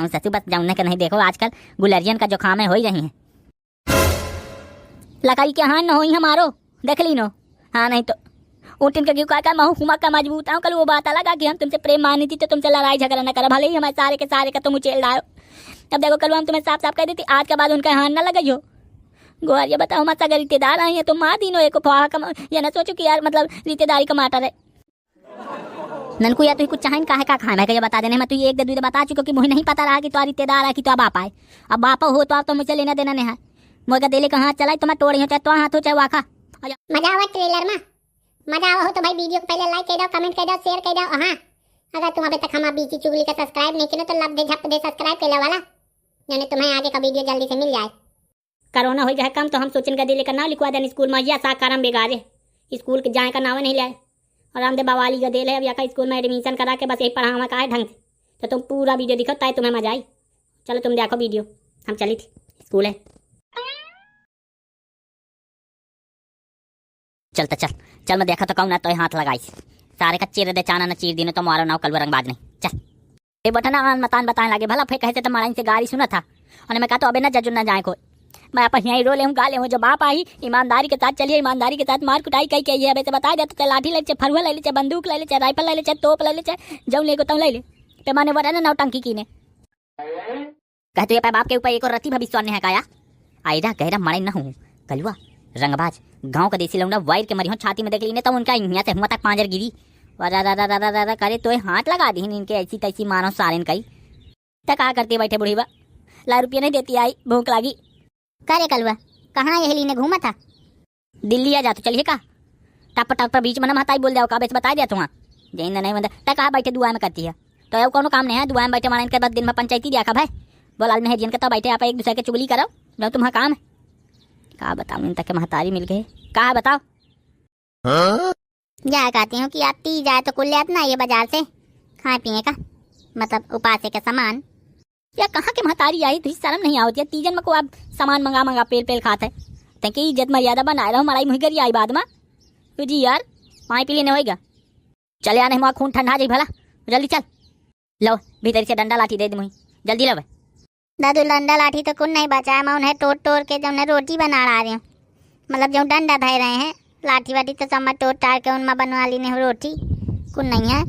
हूँ ससु, बस जाऊँ के नहीं। देखो आजकल गुलरियन का जुकाम है हो ही रही है। लगाई के हाँ न हो ही हमारो देख ली नो। हाँ नहीं तो उठिन के क्यों का महू हुमा का मजबूत हूँ। कल वो बात अलग कि हम तुमसे प्रेम मानी थी तो तुमसे लड़ाई झगड़ा न करा, भले ही हमारे सारे के सारे का तुम उचेल डालो। अब देखो कल हम तुम्हें साफ साफ कह देती, आज के बाद उनका हाथ न लगाई हो। गोहर ये बताओ हमारे सगा रिश्तेदार आई है तो माँ दीनो एक फुहा का ये ना सोचो कि यार मतलब रिश्तेदारी का माटर है। ननकू या तू कुछ चाहे काहे का खाए मैं ये बता देने। मैं तू एक दे बता चुको कि मुझे नहीं पता रहा कि तो रिश्तेदार है कि तो बाप आए। अब बाप हो तो आप तो मुझे लेना देना नहीं है। मुझे दिले का हाथ चलाई तो मैं तोड़ी हो, चाहे तो हाथ हो चाहे वाखा। मजा आवा ट्रेलर में, मजा आवा हो तो भाई वीडियो को पहले लाइक कर दो, कमेंट कर दो, शेयर कर दो। हाँ अगर तुम अभी तक हमारा बीची चुगली का सब्सक्राइब नहीं किया तो लब दे झप दे सब्सक्राइब कर वाला, यानी तुम्हें आगे का वीडियो जल्दी से मिल जाए। कोरोना हो जाए कम तो हम सोचन का दिले का नाम लिखवा दें स्कूल में। या साकारम बेगारे स्कूल के जाए का नाम नहीं लाए और रामदेव बवाली का दिल है। अब या स्कूल में एडमिशन करा के बस यही पढ़ावा का है ढंग से। तो तुम पूरा वीडियो दिखो ताकि तुम्हें मजा आई। चलो तुम देखो वीडियो, हम चली थी स्कूल है। चलता चल चल मैं देखा तो कहूँ ना तो हाथ लगाई सारे का चीर दे चाना न चीर दिन तो मारो ना कल रंगबाज नहीं। चल ये बटना आन मतान बताने लगे भला फिर कहते तो मारा से गाड़ी सुना था और मैं कहा तो अबे ना जजुन ना जाए कोई। मैं आप यहीं रो ले हूँ गा ले हूँ। जब बाप आई ईमानदारी के साथ चलिए, ईमानदारी के साथ मार कुटाई कही कही है। अब ऐसे बता देते चाहे लाठी ले, चाहे फरुआ ले, चाहे बंदूक ले, चाहे राइफल ले, चाहे तोप ले, चाहे जऊ ले को ले ले पैमाने वर ना नौटंकी की ने कहते ये बाप के ऊपर एक और रति भविष्य ने है काया आयरा गहरा मरे न हूँ कलुआ रंगबाज गांव का देसी लौंडा वायर के मरी हो छाती में देख ली ने तो उनका यहाँ से हुआ तक पांजर गिरी रा करे तो हाथ लगा दी इनके ऐसी तैसी मानो सारे कई तक आ करते बैठे बुढ़ी बा ला रुपये नहीं देती आई भूख लगी। करे कलवा कहाँ यही लीने घूमा था? दिल्ली आ जा तो चलिए का टप टप बीच में नमताई बोल जाओ का बेच बता दिया तुम्हारा जैन नहीं मतलब तक आ बैठे दुआ में करती है तो अब कोनो काम नहीं है। दुआ में बैठे मारा इनके बाद दिन में पंचायती दिया का भाई बोला नहीं जिनका तो बैठे आप एक दूसरे के चुगली करो जो तुम्हारा काम है। कहा बताओ इन तक महतारी मिल गए कहा बताओ। जा कहती हूँ कि आप पी जाए तो कुल अपना ये बाजार से खाए पिए का मतलब उपासे का सामान। या कहाँ के महतारी आई तो शर्म नहीं आवती है तीजन में को आप सामान मंगा मंगा पेल पेल खाते है तक इज्जत मर्यादा बनाए रहो। मलाई मुही करी आई बाद में तो जी यार पानी पी लेने होगा। चले आने हमारा खून ठंडा जाए भला जल्दी चल लो भीतर से डंडा लाठी दे दे मुही जल्दी लो। दादू डंडा लाठी तो कुछ नहीं बचा है। मैं उन्हें तोड़ तोड़ के जो रोटी बना रही हूँ मतलब जो डंडा धय रहे हैं लाठी वाठी तो सब मैं तोड़ ताड़ के उनमें बनवा ली ने रोटी कुछ नहीं है।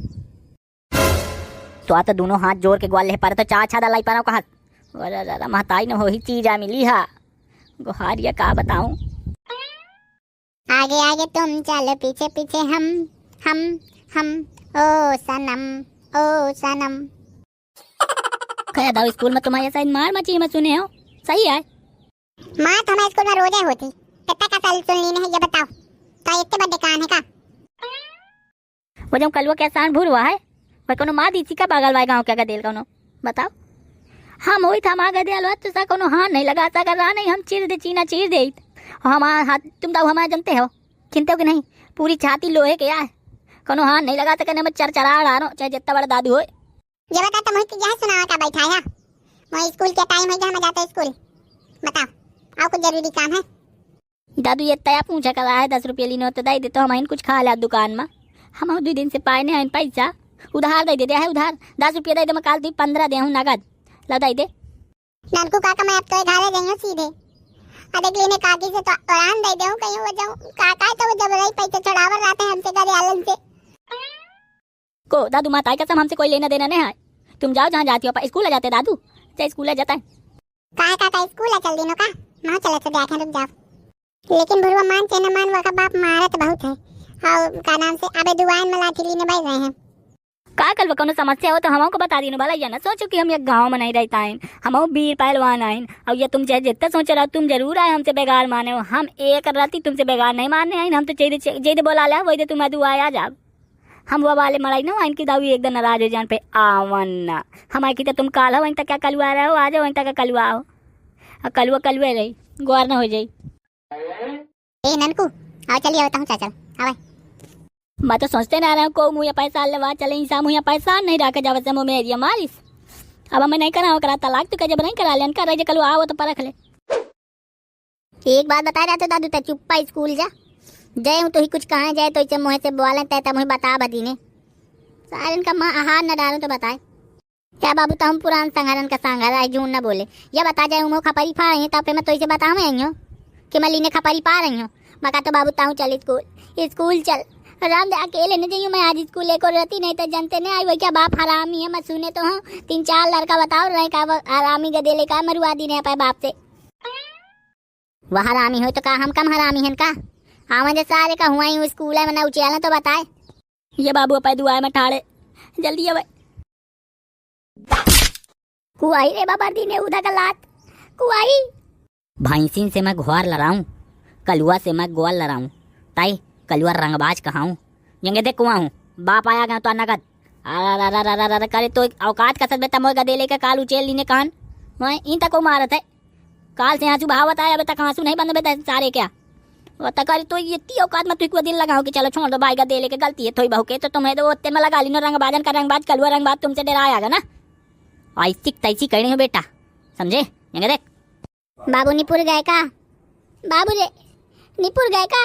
तो आता दोनों हाथ जोड़ के ग्वाले पर तो चा छादा लाई पाना कहा महताई ने हो ही चीज आ मिली हा गुहारिया का बताऊं। आगे आगे तुम चलो पीछे पीछे हम ओ सनम कह दो स्कूल में तुम्हारे शायद मार मची मैं सुने हो सही है। माँ तो हमारे स्कूल में रोजे होती कितना का साल सुन ली है ये बताओ का इतने बड़े कान है का वो जो कलवा कैसा भूर हुआ है वह कोनो माँ दीची का बगल वाई गाँव क्या दिल कोनो बताओ। हम वही था माँ गदे अलवा तो सा कोनो हाथ नहीं लगा सा कर रहा नहीं हम चीर दे चीना चीर दे हमारा हाथ तुम तो हमारा जानते हो चिंते हो कि नहीं पूरी छाती लोहे के यार कोनो हाथ नहीं लगा सके मैं चरचरा रहा चाहे जितना बड़ा दादू हो। ये बता तो मुझे क्या सुना का बैठा है मैं स्कूल के टाइम है जहाँ मैं जाता स्कूल बताओ आओ कुछ जरूरी काम है। दादू ये तया पूछा कर रहा है 10 रुपये लीनो तो दे दे तो हम कुछ खा लिया दुकान में हम 2 दिन से पाए नहीं पैसा उधार दे दे है उधार 10 रुपये दे दे मैं काल 15 दे हूँ नगद लो दे दे। ननकू काका मैं अब तो 11 देंगे सीधे अरे लेने काकी से तो आराम दे दूं कहीं हो जाऊं काका तो जब रही पैसे चढ़ावर रहते हैं हमसे करे आलन से को दादू माता कसम हमसे कोई लेना देना नहीं है। तुम जाओ जहाँ जाती हो स्कूल आ जाते दादू चाहे स्कूल आ जाता है काका काका स्कूल आ चल दिनों का मां चले तो देखें रुक जाओ लेकिन बुढ़वा मान के न मान का बाप मारत बहुत है और का नाम से अबे दुआन में लाठी लेने बैठ रहे हैं का कल कोनो समस्या हो तो हम को बता दी भला या ना सोचो कि हम ये गांव में नहीं रहता है हम वीर पहलवान आइन और ये तुम चाहे जितना सोच रहा तुम जरूर आए हमसे बेगार माने हो। हम एक राती तुमसे बेगार नहीं मारने आइन हम तो जेदे बोला ला वही तुम दुआ आ जाओ हम वो वाले मराई ना आइन की दावी एकदम नाराज हो जान पे आवन हमारे की तो तुम काल हो वहीं तक क्या कलुआ रहे हो आ जाओ वहीं तक कलुआ आओ और कलुआ कलुए रही गौर ना हो जाई। ए ननकू आओ चलिए होता हूँ चाचा आवे मैं तो सोचते ना रहा हूँ को मुझे पैसा लेवा चले इंसान मुझे पैसा नहीं रखा जावे से मुँह एरिया मारिस अब हमें नहीं करा करा तलाक तो जब नहीं करा लेन कर कल आओ तो परख ले। एक बात बता रहा तो दादू तो चुप्पा स्कूल जा जय हूँ तो ही कुछ कहाँ जाए तो इसे मुँह से बोले तय मुझे बता बदी ने सारे इनका माँ हार न डालो तो बताए। क्या बाबू तो हम पुरान संघारन का संघार है, झूठ न बोले। ये बता जाए उमो खपारी पा रही है तब मैं तो इसे बताऊँ आई हूँ कि मैं लीने खपारी पा रही हूँ। मका तो बाबू ताऊ चल स्कूल चल राम दे अकेले न जाइयो मैं आज स्कूल एको रहती नहीं तो जनते नहीं आई वही क्या बाप हरामी है। मैं सुने तो हूँ 3-4 लड़का बताओ रहे का हरामी गदे ले का मरुआ दी नहीं पाए बाप से। वह हरामी हो तो का हम कम हरामी हैं का? हाँ मुझे सारे का हुआ ही स्कूल है मैंने उचियाला तो बताए। ये बाबू अपा दुआ में ठाड़े जल्दी अब कुआई रे बाबा दी ने उधर का लात कुआई। भैंसिन से मैं घुआर लड़ाऊं, कलुआ से मैं गोल लड़ाऊं, ताई कलुआ रंगबाज कहाऊं। यंगे देख कुआ हूँ बाप आया गया तो नगद अरे करे तो औकात कसत बेटा मोर गदे लेके काल उचेल लीने कान मैं इन तक को मारत है। काल से आंसू बहावत आया अबे तक आंसू नहीं बंद बेटा सारे क्या वो तक तो ये ती औकात में तुझको दिल लगाऊं कि चलो छोड़ दो भाई गदे लेके गलती है थोड़ी बहू के तो तुम्हें तो ओत्ते में लगा ली नो रंगबाजन का रंगबाज कलुआ रंगबाज तुमसे डराया ना ऐसी तैसी करनी हो बेटा समझे। यंगे देख बाबू निपुर गए का? बाबू रे निपुर गए का?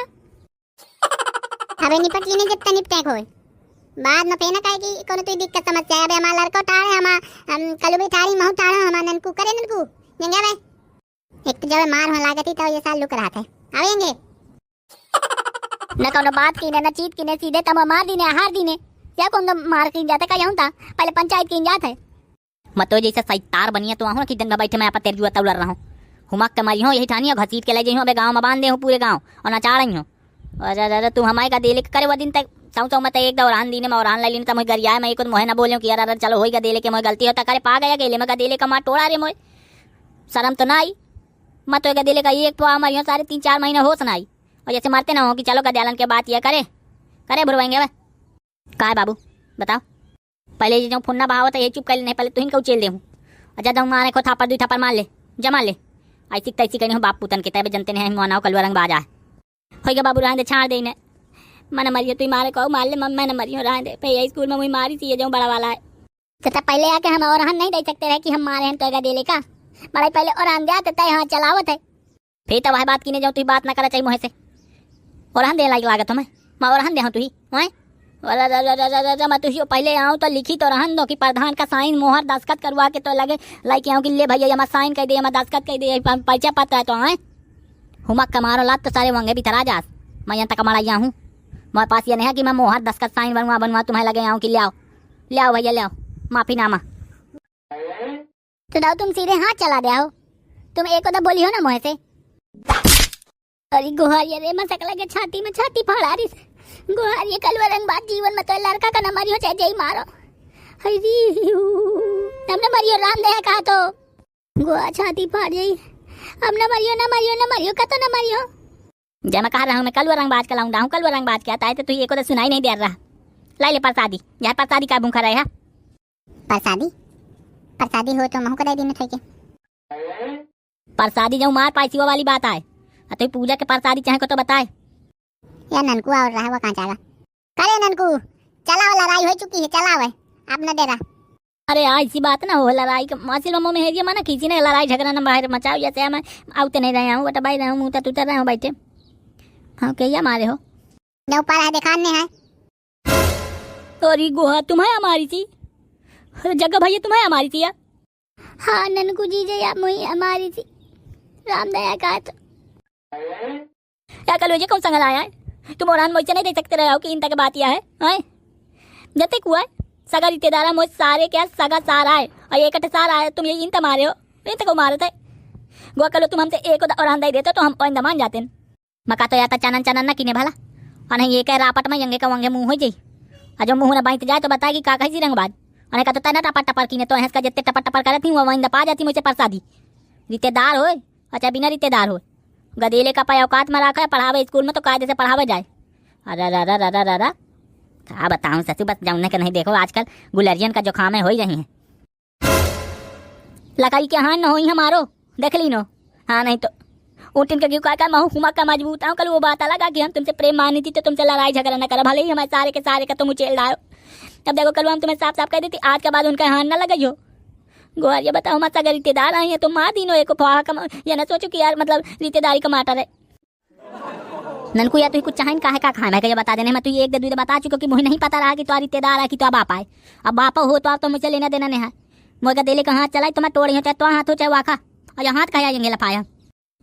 अबे निपट लीने जितना निपटे को बाद में पेना काहे की कोनो तो दिक्कत समस्या है। अबे हमारा लड़का उठाड़े हम कलु भी ठाड़ी महू ठाड़ा हमारा ननकू करे ननकू यंगे बे एक तो जब मार हो लागती तो ये साल लुक रहा था आवेंगे न कोनो बात की न चीत की न सीधे तम मार दीने हार दीने या कौन मार की जाते का यूं था पहले पंचायत की जात है। मत तो जैसे सैतार बनिया तो आहू कि दिन में बैठे मैं आप तेर जुआ तौल रहा हूँ हुमक कमाई हो यही ठानी घसीट के ले जाइ अबे गाँव में बांध दे हूँ पूरे गाँव और नचा रही हूँ। अरे तू हमारे का दे लेके करे वो दिन तक चाऊ मत एक दौरान दीने में औरान लाई तो मैं गरिया मैं एक मोहे ना बोलियो कि यार चलो होई का दे लेके मोह गलती होता करे पा गया गेले में का दे लेके मार टोड़ा रे मोह शर्म तो ना आई। मत तो दे लेका एक तो हमारी सारे 3-4 महीने हो सुनाई और जैसे मारते ना हो कि चलो गद्यालन के बात ये करे करे बुरवाएंगे का है बाबू बताओ। पहले जो फुन्ना बहावत है ये चुप कर ले नहीं पहले तुम उचेल दे हूँ अच्छा जाऊँ मारे को थापर 2 थापर मार ले जमा ले ऐसी तैसी करनी हो बाप पुतन के तब जनते नहीं मनाओ कलवा रंग बाजा हो गया बाबू रहने छाड़ दे ने मन मरियो तू मारे कहो मार ले मम्मा ने मरियो रहने पे ये स्कूल में मुझे मारी थी ये जो बड़ा वाला है तो पहले आके हम और हम नहीं दे सकते रहे कि हम मारे हैं तो दे ले का बड़ा पहले और हम दे आते यहाँ चलावत है फिर तो वह बात की जाऊँ तू बात ना करा चाहिए मुँह से और हम दे लायक लागत हमें मैं और हम दे तू ही मैं तुझे पहले आऊँ तो लिखी तो रहन दो कि प्रधान का साइन मोहर दस्खत करवा के तो लगे लाइक आऊँ कि ले भैया मैं साइन कर दे मैं दस्खत कर दे परिचय पत्र है तो आए हुमक कमारो लात तो सारे वंगे भी तरा जास मैं यहाँ तक कमाड़ा हूँ मेरे पास ये नहीं है कि मैं मोहर दस्खत साइन बनवा तुम्हें लगे आऊँ कि ले आओ भैया ले आओ माफीनामा तो दाऊ तुम सीधे हाथ चला दे आओ तुम एक तो बोली हो ना मुँह से अरे गुहार ये रे मैं सकला के छाती में छाती फाड़ा रही गुहार ये कलवा रंग बात जीवन में तो लड़का का न मरियो चाहे जई मारो हरी हमने मरियो राम दे कहा तो गुहा छाती फाड़ गई अब न मरियो का तो न मरियो जय मैं कह रहा हूँ मैं कलवा रंग बाज कलाऊंगा हूँ कलवा रंग बाज क्या आता है तो तू ये को तो सुनाई नहीं दे रहा लाई ले प्रसादी यह प्रसादी का भूखा रहा प्रसादी हो तो महू कदाई दिन थे के प्रसादी जो मार पाई वो वाली बात आए तो पूजा के प्रसादी चाहे को तो बताए या ननकू और रहा वो कहाँ चला करे ननकू चलाओ लड़ाई हो चुकी है चलाओ अब न दे रहा। अरे ऐसी बात ना हो लड़ाई के मासिल में हेरिए माना किसी ने लड़ाई झगड़ा ना बाहर मचाओ जैसे मैं आउते नहीं रहा हूँ बटा बाई रहा हूँ मुँह तू रहा हूँ बैठे हाँ क्या मारे हो जो ऊपर है दिखाने है अरे गुहा तुम्हें हमारी थी जगह भैया तुम्हें हमारी थी यार हाँ ननकू जी जे या मुई हमारी थी राम दया का तो क्या कल वजह कौन संगल आया है तुम और मुझसे नहीं दे सकते रहे हो कि इन तक बात यह है जते कुआ है सगा रिश्तेदारा मुझ सारे क्या सगा सारा है और एक सारा है तुम ये इन मारे हो इन तक मारे थे गोवा कलो तुम हमसे एक और दे देते तो हम और मान जाते हैं मका तो याता चनन चनन ना किने भला और नहीं ये कह रापट में यंगे का वंगे मुँह हो जाई और जो मुँह ना बांट जाए तो बताएगी का कैसी रंगबाज और का तो तना टपर टपर किने तो का जितने टपर टपर करती हूँ वहीं दपा जाती मुझे प्रसादी रिश्तेदार हो अच्छा बिना रिश्तेदार हो गदेले का पाया औकात में रखा है पढ़ावे स्कूल में तो कायदे से पढ़ावे जाए अरे क्या बताऊं ससु बस जाऊने के नहीं देखो आजकल गुलरियन का जो खामे हो ही रही हैं लगाई के हाँ न हो ही हमारो देख ली नो हाँ नहीं तो ऊँटिन के क्यों का महू हुमा का मजबूत हूँ कल वो बात लगा कि हम तुमसे प्रेम मानी थी तो तुमसे लड़ाई झगड़ा न करा भले ही हमारे सारे के सारे का तुम उचेल डालो अब देखो कल हम तुम्हें साफ साफ कह देती आज के बाद उनका हाथ न लगाई हो गोहार ये बताओ मत अगर रिश्तेदार आई है तो माँ दिनो एक फुहा का ये ना सोचो कि यार मतलब रिश्तेदारी का माटर है ननकू या तू कुछ चाहे काहे का खाना है बता देने मैं तू एक दे बता चुका कि मुझे नहीं पता रहा कि तो रिश्तेदार है कि तो अब आप आए अब बापा हो तो आप तो मुझे लेना देना नहीं है मोर का दिले का हाथ चलाई तुम्हें तोड़ी हो चाहे तो हाथ हो चाहे वाखा और यहाँ हाथ कहा आएंगे लफाया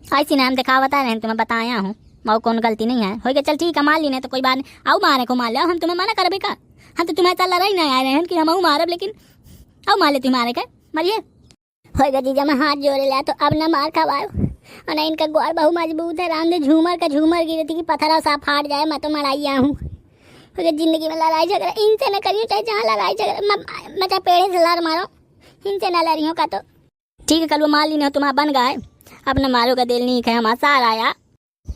ऐसी नाम दिखा बता रहे हैं तुम्हें बताया हूँ मऊ कौन गलती नहीं है हो गया चल ठीक है मार ली नहीं तो कोई बात नहीं आओ मारे को मार लो हम तुम्हें मना करबे का हम तो तुम्हें चल लड़ाई नहीं आए रहे हैं कि हम मारब लेकिन आओ मार ले तुम्हारे के मरिए होगा जीजा मैं हाथ जोड़े लिया तो अब ना मार खवाओ और ना इनका ग्वार बहु मजबूत है राम दे झूमर का झूमर गिरी थी कि पत्थर सा फाट जाए मैं तो मराइया हूँ अगर जिंदगी में लड़ाई झगड़ा इनसे न करियो चाहे जहाँ लड़ाई झगड़ा मैं चाहे पेड़े से लड़ मारो इनसे न लड़ी हो का तो ठीक है कल वो मार ली नहीं तुम्हारा बन गए अब न मारो का दिल नहीं है हमारा सार आया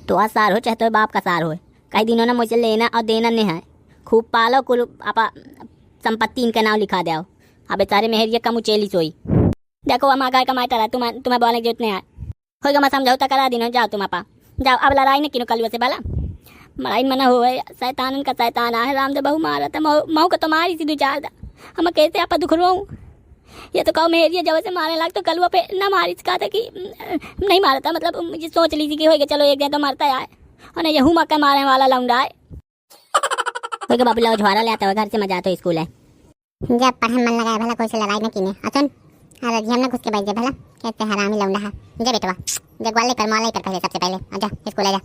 तो सार हो चाहे तो बाप का सार हो कई दिनों ने मुझसे लेना और देना नहीं है खूब पालो कुल आपा संपत्ति इनका नाम लिखा दो अब बेचारे मेहरिया कम उचेली सोई देखो हम आगे कमाई रहा तुम्हें बोलने की जितने आए होगा मैं समझौता करा दी जाओ तुम आपा जाओ अब लड़ाई नहीं किनो कल से भला लड़ाई मना हो शैतान का शैतान है राम दे बहु मारा था मऊ का तो मारी सी दो चार दा हम कैसे आपा दुख रो ये तो कहो मेहरिया जब से मारने लग तो कल पे ना मारी कहा था कि नहीं मारा था मतलब मुझे सोच ली थी कि होगा चलो एक दिन तो मरता है और नहीं यहूँ मक्का मारने वाला लौंडा है होगा बाबू लाओ झोरा ले आता है घर से मजा तो स्कूल है जब पढ़ने मन लगाए भला कोई से लड़ाई न कीने अचन अरे जी हमने घुस के बैठ जा भला कहते हरामी लौंडा है जा बेटवा जा ग्वाल लेकर माला लेकर पहले सबसे पहले आजा स्कूल जा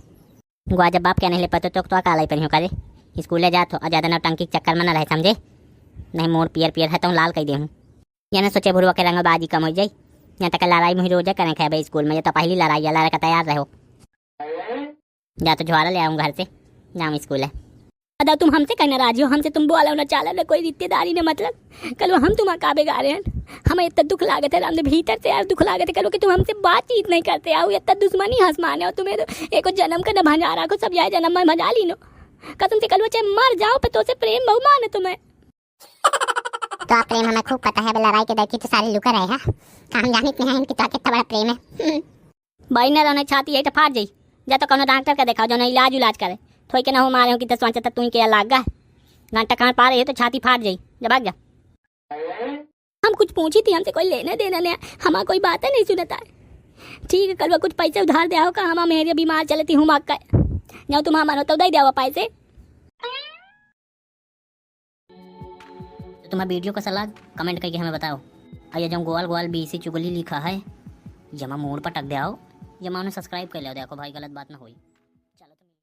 गुआ जब बाप क्या नहीं ले पाते तो काला ही पर करे स्कूल जा तो ज़्यादा नौटंकी के चक्कर में न रहे समझे नहीं मोर पियर पियर है तो लाल कह दे हूँ या ना सोचे भुरवा के रंगबाजी कम हो जाए यहाँ तक लड़ाई मुझे रोजा करें खाए स्कूल में ये तो पहली लड़ाई है लड़ाई का तैयार रहो जा तो झुआरा ले आऊँ घर से जाऊँ स्कूल है अदा तुम हमसे कहना राजी हो हमसे तुम बोला ना चाला ना कोई रिश्तेदारी ने मतलब कल हम तुम काबे गा रहे हैं हमें इतना दुख लागत है हमने भीतर से यार दुख लागत है करो कि तुम हमसे बातचीत नहीं करते आओ इतना दुश्मनी हंस माने हो तुम्हें तो एक जन्म का न भंजारा को सब जाए जन्म में भजा ली नो कसम से कल चाहे मर जाओ पर तो से प्रेम बहु माने तुम्हें तो आप प्रेम हमें खूब पता है लड़ाई के देखी तो सारे लुका रहेगा हम जाने इतने हैं इनकी तो कितना बड़ा प्रेम है भाई न रहने छाती है तो फाट जाई जा तो कोनो डॉक्टर का दिखाओ जो ना इलाज करे थोड़ी के ना हो मारे हो कि तो सोचा तक तू के लाग गा घंटा कहाँ पा रही है तो छाती फाट जाई जब भाग जा हम कुछ पूछी थी हमसे कोई लेना देना नहीं हमारा कोई बात है नहीं सुनता है ठीक है कल कुछ पैसे उधार दिया हो का हम मेरी बीमार चलती हूँ माँ का जाओ तुम हमारा तो दे दिया पैसे तुम्हारा वीडियो का सलाह कमेंट करके हमें बताओ और ये जो गोल गोल बीसी चुगली लिखा है जमा मोड़ पर टक दे आओ जमा उन्हें सब्सक्राइब कर लो देखो भाई गलत बात ना होई।